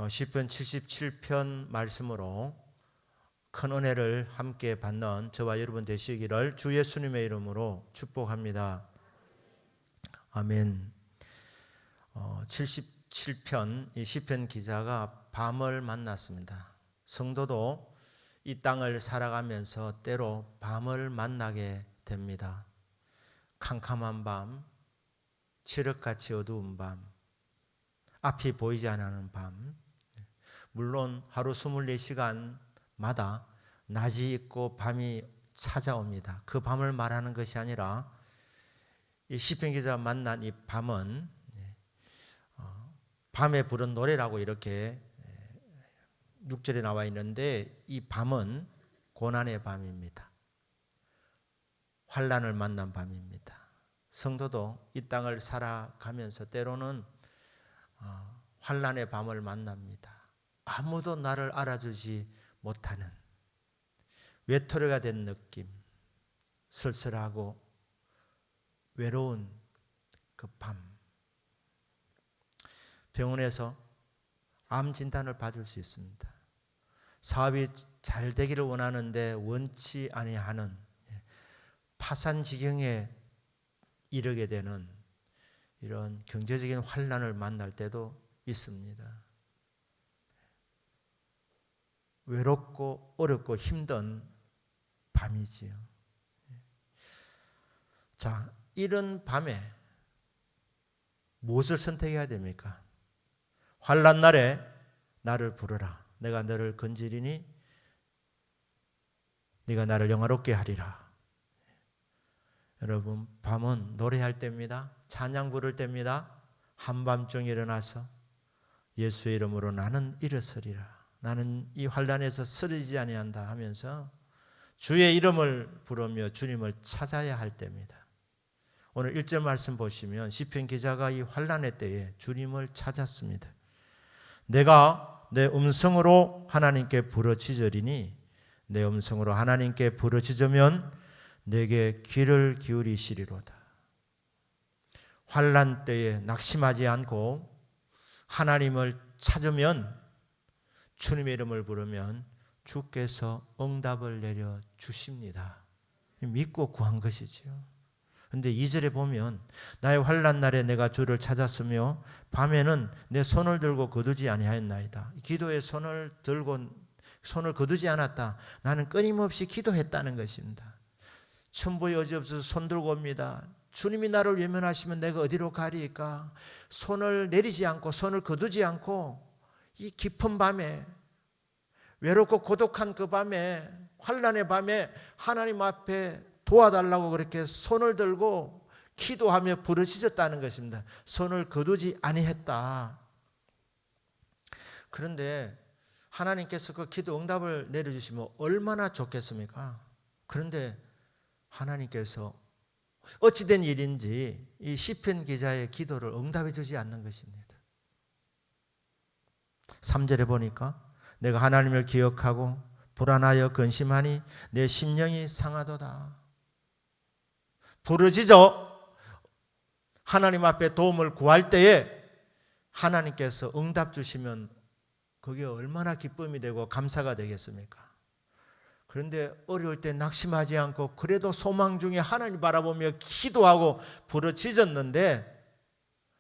시편 77편 말씀으로 큰 은혜를 함께 받는 저와 여러분 되시기를 주 예수님의 이름으로 축복합니다. 아멘. 77편 이 시편 기자가 밤을 만났습니다. 성도도 이 땅을 살아가면서 때로 밤을 만나게 됩니다. 캄캄한 밤, 칠흑같이 어두운 밤, 앞이 보이지 않는 밤. 물론 하루 24시간마다 낮이 있고 밤이 찾아옵니다. 그 밤을 말하는 것이 아니라 이 시편 기자가 만난 이 밤은 밤에 부른 노래라고 이렇게 6절에 나와 있는데, 이 밤은 고난의 밤입니다. 환난을 만난 밤입니다. 성도도 이 땅을 살아가면서 때로는 환난의 밤을 만납니다. 아무도 나를 알아주지 못하는 외톨이가 된 느낌, 쓸쓸하고 외로운 그 밤. 병원에서 암 진단을 받을 수 있습니다. 사업이 잘 되기를 원하는데 원치 아니하는 파산 지경에 이르게 되는 이런 경제적인 환난을 만날 때도 있습니다. 외롭고 어렵고 힘든 밤이지요. 자, 이런 밤에 무엇을 선택해야 됩니까? 환난 날에 나를 부르라. 내가 너를 건지리니 네가 나를 영화롭게 하리라. 여러분, 밤은 노래할 때입니다. 찬양 부를 때입니다. 한밤중에 일어나서 예수의 이름으로 나는 일어서리라. 나는 이 환난에서 쓰러지지 아니한다 하면서 주의 이름을 부르며 주님을 찾아야 할 때입니다. 오늘 1절 말씀 보시면 시편 기자가 이 환난의 때에 주님을 찾았습니다. 내가 내 음성으로 하나님께 부르짖으리니, 내 음성으로 하나님께 부르짖으면 내게 귀를 기울이시리로다. 환난 때에 낙심하지 않고 하나님을 찾으면, 주님의 이름을 부르면 주께서 응답을 내려 주십니다. 믿고 구한 것이지요. 그런데 2절에 보면 나의 환난 날에 내가 주를 찾았으며 밤에는 내 손을 들고 거두지 아니하였나이다. 기도에 손을 거두지 않았다. 나는 끊임없이 기도했다는 것입니다. 천부의 여지없어서 손 들고 옵니다. 주님이 나를 외면하시면 내가 어디로 가리까? 손을 내리지 않고 손을 거두지 않고 이 깊은 밤에, 외롭고 고독한 그 밤에, 환난의 밤에 하나님 앞에 도와달라고 그렇게 손을 들고 기도하며 부르짖었다는 것입니다. 손을 거두지 아니했다. 그런데 하나님께서 그 기도 응답을 내려주시면 얼마나 좋겠습니까? 그런데 하나님께서 어찌된 일인지 이 시편 기자의 기도를 응답해 주지 않는 것입니다. 3절에 보니까 내가 하나님을 기억하고 불안하여 근심하니 내 심령이 상하도다. 부르짖어 하나님 앞에 도움을 구할 때에 하나님께서 응답 주시면 그게 얼마나 기쁨이 되고 감사가 되겠습니까? 그런데 어려울 때 낙심하지 않고 그래도 소망 중에 하나님 바라보며 기도하고 부르짖었는데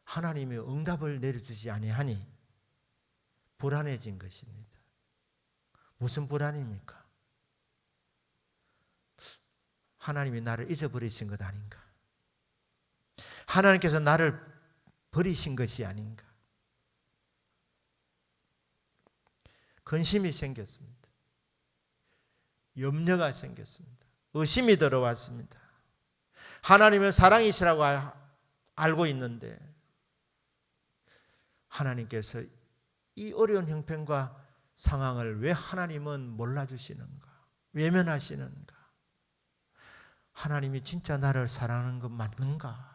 하나님이 응답을 내려주지 아니하니 불안해진 것입니다. 무슨 불안입니까? 하나님이 나를 잊어버리신 것 아닌가? 하나님께서 나를 버리신 것이 아닌가? 근심이 생겼습니다. 염려가 생겼습니다. 의심이 들어왔습니다. 하나님은 사랑이시라고 알고 있는데 하나님께서 이 어려운 형편과 상황을 왜 하나님은 몰라주시는가? 외면하시는가? 하나님이 진짜 나를 사랑하는 것 맞는가?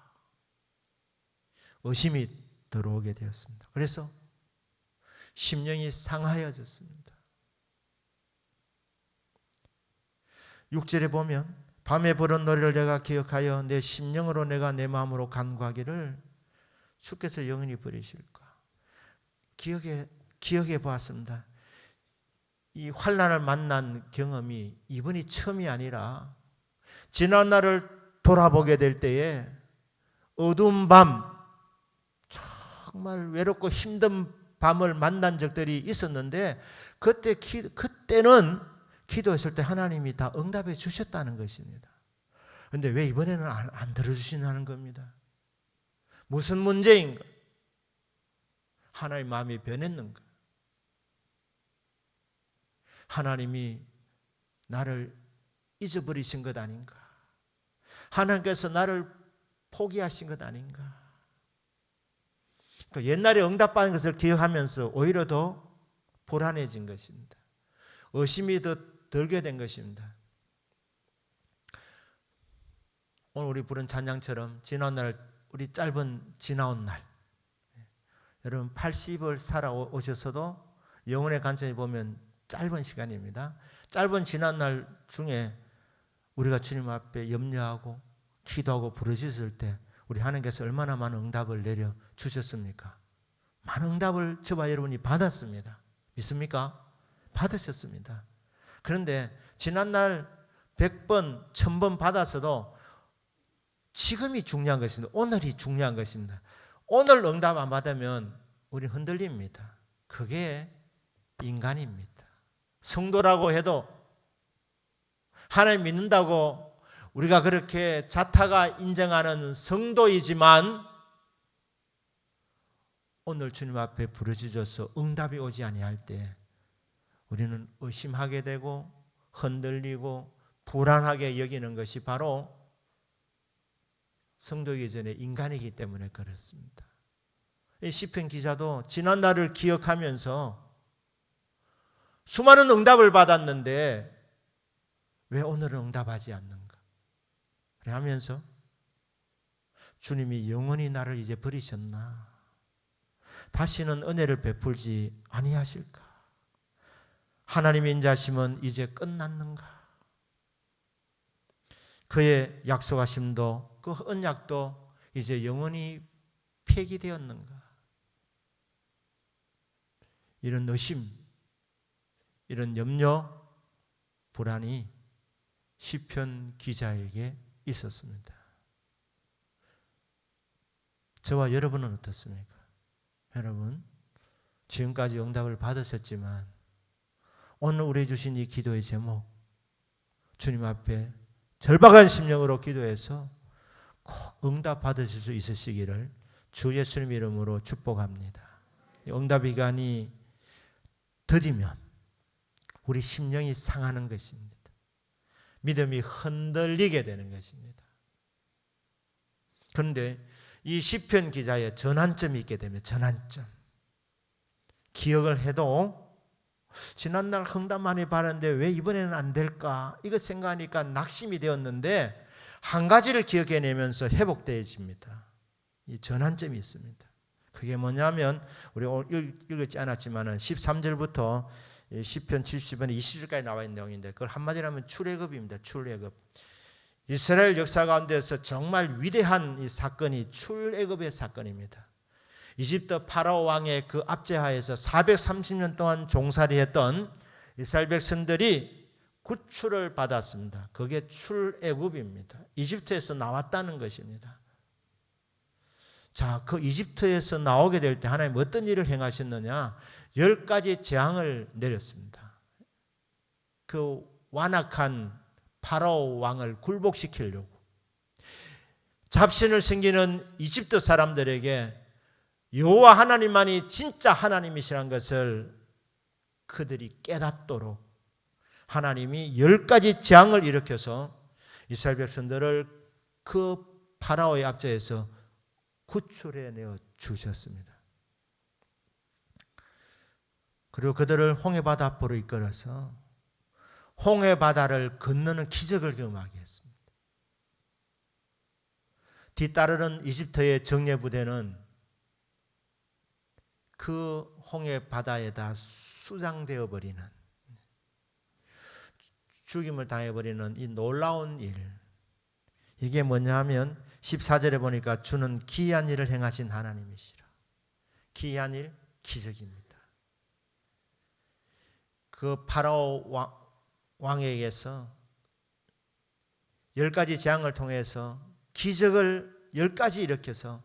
의심이 들어오게 되었습니다. 그래서 심령이 상하여졌습니다. 6절에 보면 밤에 부른 노래를 내가 기억하여 내 심령으로 내가 내 마음으로 간구하기를 주께서 영원히 버리실까? 기억해 보았습니다. 이 환난을 만난 경험이 이번이 처음이 아니라 지난 날을 돌아보게 될 때에 어두운 밤, 정말 외롭고 힘든 밤을 만난 적들이 있었는데 그때는 기도했을 때 하나님이 다 응답해 주셨다는 것입니다. 그런데 왜 이번에는 안 들어주시냐는 겁니다. 무슨 문제인가? 하나님 마음이 변했는가? 하나님이 나를 잊어버리신 것 아닌가? 하나님께서 나를 포기하신 것 아닌가? 그러니까 옛날에 응답받은 것을 기억하면서 오히려 더 불안해진 것입니다. 의심이 더 들게 된 것입니다. 오늘 우리 부른 찬양처럼 지나온 날, 우리 짧은 지나온 날, 여러분 80을 살아오셔서도 영혼의 관점에 보면 짧은 시간입니다. 짧은 지난 날 중에 우리가 주님 앞에 염려하고 기도하고 부르짖을 때 우리 하나님께서 얼마나 많은 응답을 내려 주셨습니까? 많은 응답을 저와 여러분이 받았습니다. 믿습니까? 받으셨습니다. 그런데 지난날 100번, 1000번 받았어도 지금이 중요한 것입니다. 오늘이 중요한 것입니다. 오늘 응답 안 받으면 우리 흔들립니다. 그게 인간입니다. 성도라고 해도 하나님 믿는다고 우리가 그렇게 자타가 인정하는 성도이지만 오늘 주님 앞에 부르짖어서 응답이 오지 아니할 때 우리는 의심하게 되고 흔들리고 불안하게 여기는 것이 바로 성도이기 전에 인간이기 때문에 그렇습니다. 이 시편 기자도 지난 날을 기억하면서 수많은 응답을 받았는데 왜 오늘은 응답하지 않는가? 그래 하면서 주님이 영원히 나를 이제 버리셨나? 다시는 은혜를 베풀지 아니하실까? 하나님의 인자심은 이제 끝났는가? 그의 약속하심도 그 언약도 이제 영원히 폐기되었는가? 이런 의심, 이런 염려, 불안이 시편 기자에게 있었습니다. 저와 여러분은 어떻습니까? 여러분, 지금까지 응답을 받으셨지만 오늘 우리 주신 이 기도의 제목, 주님 앞에 절박한 심령으로 기도해서 꼭 응답 받으실 수 있으시기를 주 예수님 이름으로 축복합니다. 응답 기간이 더디면 우리 심령이 상하는 것입니다. 믿음이 흔들리게 되는 것입니다. 그런데 이 시편 기자의 전환점이 있게 되면 전환점. 기억을 해도 지난날 응답 많이 받았는데 왜 이번에는 안 될까? 이거 생각하니까 낙심이 되었는데 한 가지를 기억해내면서 회복되어집니다. 이 전환점이 있습니다. 그게 뭐냐면 우리 오늘 읽지 않았지만 13절부터 시편 70편에 20절까지 나와 있는 내용인데 그걸 한마디로 하면 출애굽입니다. 출애굽. 이스라엘 역사 가운데서 정말 위대한 이 사건이 출애굽의 사건입니다. 이집트 파라오 왕의 그 압제하에서 430년 동안 종살이했던 이스라엘 백성들이 구출을 받았습니다. 그게 출애굽입니다. 이집트에서 나왔다는 것입니다. 자, 그 이집트에서 나오게 될 때 하나님 어떤 일을 행하셨느냐? 10가지 재앙을 내렸습니다. 그 완악한 파라오 왕을 굴복시키려고 잡신을 섬기는 이집트 사람들에게 여호와 하나님만이 진짜 하나님이시라는 것을 그들이 깨닫도록 하나님이 10가지 재앙을 일으켜서 이스라엘 백성들을 그 파라오의 압제에서 구출해내어 주셨습니다. 그리고 그들을 홍해바다 앞으로 이끌어서 홍해바다를 건너는 기적을 경험하게 했습니다. 뒤따르는 이집트의 정예부대는 그 홍해바다에다 수장되어 버리는, 죽임을 당해버리는 이 놀라운 일, 이게 뭐냐 하면 14절에 보니까 주는 기이한 일을 행하신 하나님이시라. 기이한 일, 기적입니다. 그 파라오 왕에게서 10가지 재앙을 통해서 기적을 10가지 일으켜서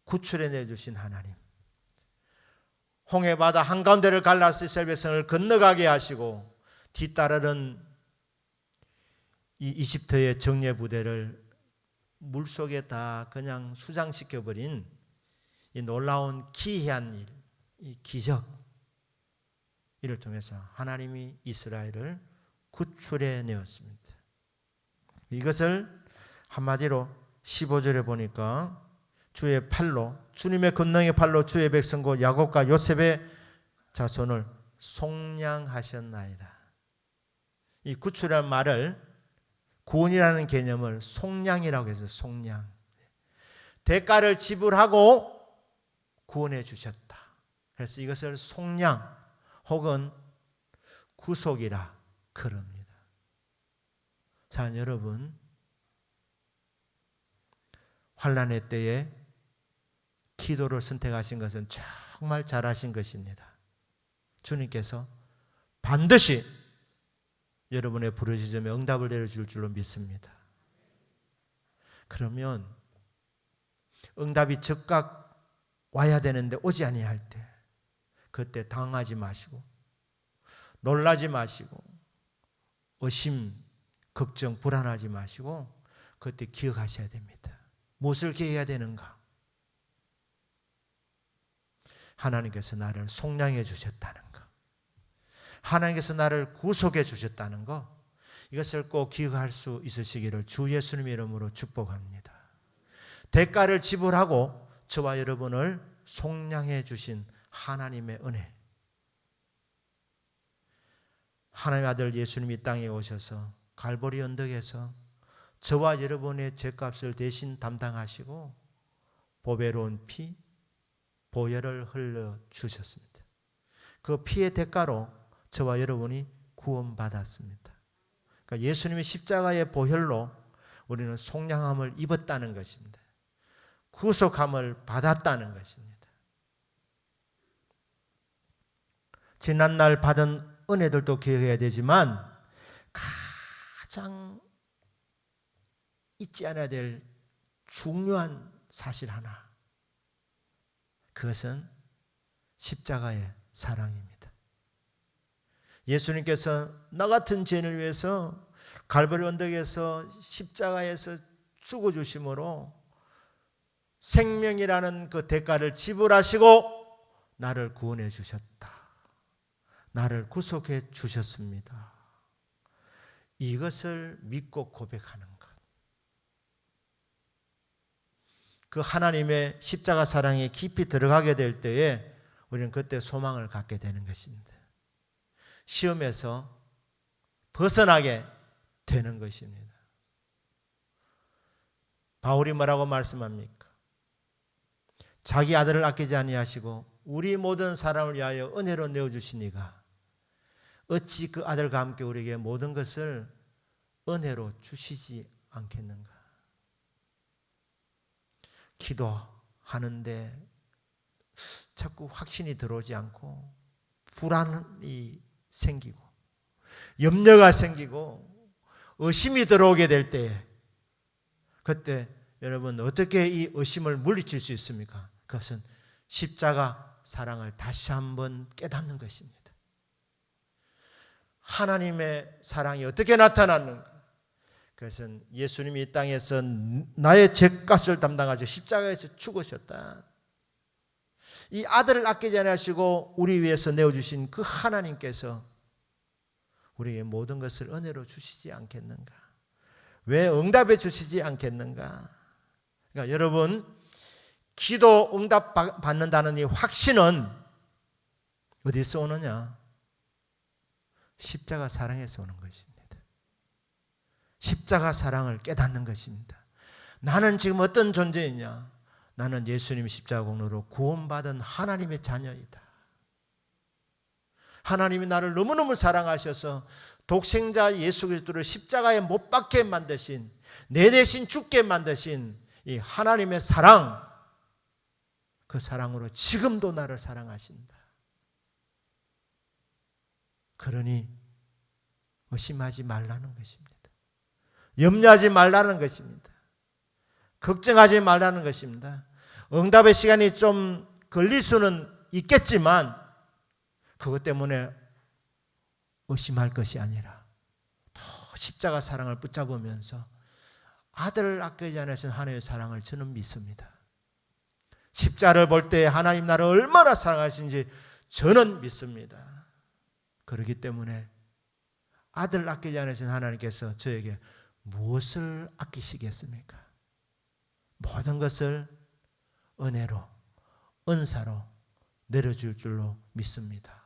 구출해내 주신 하나님, 홍해바다 한가운데를 갈라서 이스라엘 백성을 건너가게 하시고 뒤따르는 이 이집트의 정예 부대를 물속에 다 그냥 수장시켜버린 이 놀라운 기이한 일, 이 기적, 이를 통해서 하나님이 이스라엘을 구출해내었습니다. 이것을 한마디로 15절에 보니까 주의 팔로, 주님의 권능의 팔로 주의 백성과 야곱과 요셉의 자손을 속량하셨나이다. 이 구출이라는 말을, 구원이라는 개념을 속량이라고 해서 속량, 대가를 지불하고 구원해 주셨다. 그래서 이것을 속량 혹은 구속이라 그럽니다. 자, 여러분, 환난의 때에 기도를 선택하신 것은 정말 잘하신 것입니다. 주님께서 반드시 여러분의 부르짖음에 응답을 내려줄 줄로 믿습니다. 그러면 응답이 즉각 와야 되는데 오지 아니할 때, 그때 당하지 마시고 놀라지 마시고 의심, 걱정, 불안하지 마시고 그때 기억하셔야 됩니다. 무엇을 기억해야 되는가? 하나님께서 나를 속량해 주셨다는 것, 하나님께서 나를 구속해 주셨다는 것, 이것을 꼭 기억할 수 있으시기를 주 예수님의 이름으로 축복합니다. 대가를 지불하고 저와 여러분을 속량해 주신 하나님의 은혜, 하나님의 아들 예수님이 땅에 오셔서 갈보리 언덕에서 저와 여러분의 죄값을 대신 담당하시고 보배로운 피, 보혈을 흘려주셨습니다. 그 피의 대가로 저와 여러분이 구원받았습니다. 그러니까 예수님의 십자가의 보혈로 우리는 속량함을 입었다는 것입니다. 구속함을 받았다는 것입니다. 지난날 받은 은혜들도 기억해야 되지만 가장 잊지 않아야 될 중요한 사실 하나, 그것은 십자가의 사랑입니다. 예수님께서 나 같은 죄인을 위해서 갈보리 언덕에서 십자가에서 죽어주심으로 생명이라는 그 대가를 지불하시고 나를 구원해 주셨다. 나를 구속해 주셨습니다. 이것을 믿고 고백하는 것, 그 하나님의 십자가 사랑에 깊이 들어가게 될 때에 우리는 그때 소망을 갖게 되는 것입니다. 시험에서 벗어나게 되는 것입니다. 바울이 뭐라고 말씀합니까? 자기 아들을 아끼지 아니하시고 우리 모든 사람을 위하여 은혜로 내어주시니가 어찌 그 아들과 함께 우리에게 모든 것을 은혜로 주시지 않겠는가? 기도하는데 자꾸 확신이 들어오지 않고 불안이 생기고 염려가 생기고 의심이 들어오게 될 때, 그때 여러분 어떻게 이 의심을 물리칠 수 있습니까? 그것은 십자가 사랑을 다시 한번 깨닫는 것입니다. 하나님의 사랑이 어떻게 나타났는가? 그것은 예수님이 이 땅에서 나의 죄값을 담당하셔 십자가에서 죽으셨다. 이 아들을 아끼지 않으시고 우리 위해서 내어주신 그 하나님께서 우리에게 모든 것을 은혜로 주시지 않겠는가? 왜 응답해 주시지 않겠는가? 그러니까 여러분, 기도 응답 받는다는 이 확신은 어디서 오느냐? 십자가 사랑에서 오는 것입니다. 십자가 사랑을 깨닫는 것입니다. 나는 지금 어떤 존재이냐? 나는 예수님의 십자가 공로로 구원받은 하나님의 자녀이다. 하나님이 나를 너무너무 사랑하셔서 독생자 예수 그리스도를 십자가에 못 박게 만드신, 내 대신 죽게 만드신 이 하나님의 사랑, 그 사랑으로 지금도 나를 사랑하신다. 그러니 의심하지 말라는 것입니다. 염려하지 말라는 것입니다. 걱정하지 말라는 것입니다. 응답의 시간이 좀 걸릴 수는 있겠지만 그것 때문에 의심할 것이 아니라 더 십자가 사랑을 붙잡으면서 아들을 아끼지 않으신 하나님의 사랑을 저는 믿습니다. 십자가를 볼 때 하나님 나를 얼마나 사랑하시는지 저는 믿습니다. 그렇기 때문에 아들 아끼지 않으신 하나님께서 저에게 무엇을 아끼시겠습니까? 모든 것을 은혜로, 은사로 내려줄 줄로 믿습니다.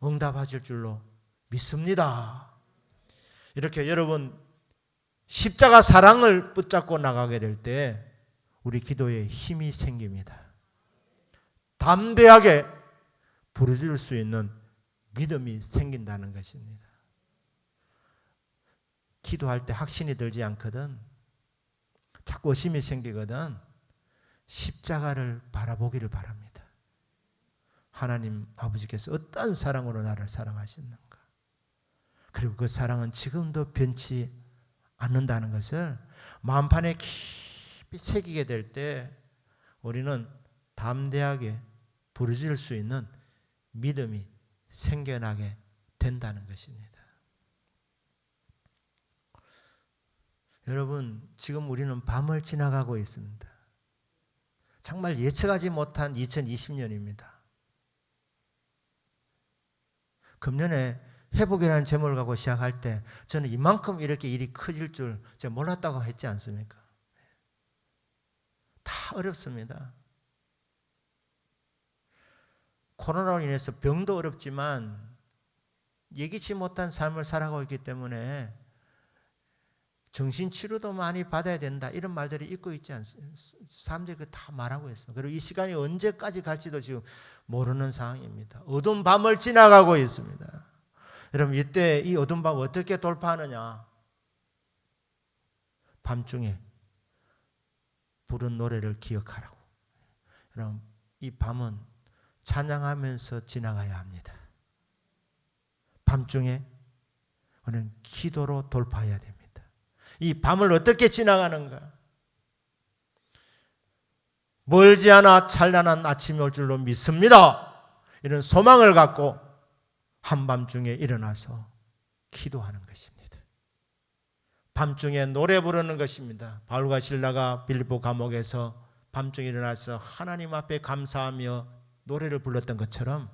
응답하실 줄로 믿습니다. 이렇게 여러분 십자가 사랑을 붙잡고 나가게 될 때 우리 기도에 힘이 생깁니다. 담대하게 부르짖을 수 있는 믿음이 생긴다는 것입니다. 기도할 때 확신이 들지 않거든, 자꾸 의심이 생기거든, 십자가를 바라보기를 바랍니다. 하나님 아버지께서 어떤 사랑으로 나를 사랑하셨는가, 그리고 그 사랑은 지금도 변치 않는다는 것을 마음판에 깊이 새기게 될 때 우리는 담대하게 부르짖을 수 있는 믿음이 생겨나게 된다는 것입니다. 여러분, 지금 우리는 밤을 지나가고 있습니다. 정말 예측하지 못한 2020년입니다. 금년에 회복이라는 제목을 갖고 시작할 때 저는 이만큼 이렇게 일이 커질 줄 제가 몰랐다고 했지 않습니까? 다 어렵습니다. 코로나로 인해서 병도 어렵지만 예기치 못한 삶을 살아가고 있기 때문에 정신치료도 많이 받아야 된다, 이런 말들이 있고 있지 않습니까? 사람들이 다 말하고 있습니다. 그리고 이 시간이 언제까지 갈지도 지금 모르는 상황입니다. 어두운 밤을 지나가고 있습니다. 여러분, 이때 이 어두운 밤 어떻게 돌파하느냐? 밤중에 부른 노래를 기억하라고. 여러분, 이 밤은 찬양하면서 지나가야 합니다. 밤중에 우리는 기도로 돌파해야 됩니다. 이 밤을 어떻게 지나가는가? 멀지 않아 찬란한 아침이 올 줄로 믿습니다. 이런 소망을 갖고 한밤중에 일어나서 기도하는 것입니다. 밤중에 노래 부르는 것입니다. 바울과 실라가 빌립보 감옥에서 밤중에 일어나서 하나님 앞에 감사하며 노래를 불렀던 것처럼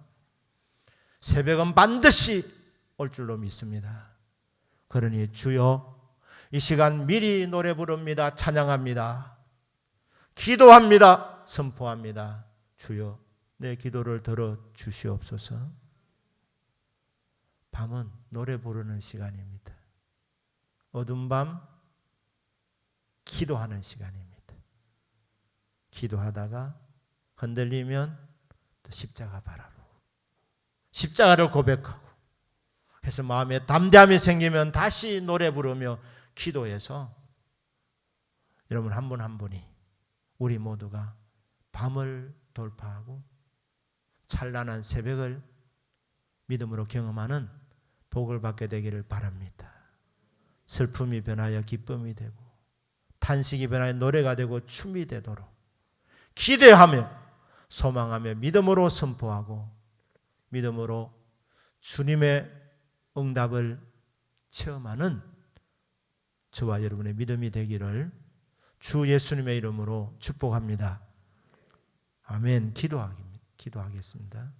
새벽은 반드시 올 줄로 믿습니다. 그러니 주여, 이 시간 미리 노래 부릅니다. 찬양합니다. 기도합니다. 선포합니다. 주여, 내 기도를 들어 주시옵소서. 밤은 노래 부르는 시간입니다. 어두운 밤 기도하는 시간입니다. 기도하다가 흔들리면 또 십자가 바라보고 십자가를 고백하고 해서 마음에 담대함이 생기면 다시 노래 부르며 기도해서 여러분 한 분 한 분이 우리 모두가 밤을 돌파하고 찬란한 새벽을 믿음으로 경험하는 복을 받게 되기를 바랍니다. 슬픔이 변하여 기쁨이 되고 탄식이 변하여 노래가 되고 춤이 되도록 기대하며 소망하며 믿음으로 선포하고 믿음으로 주님의 응답을 체험하는 저와 여러분의 믿음이 되기를 주 예수님의 이름으로 축복합니다. 아멘. 기도하겠습니다.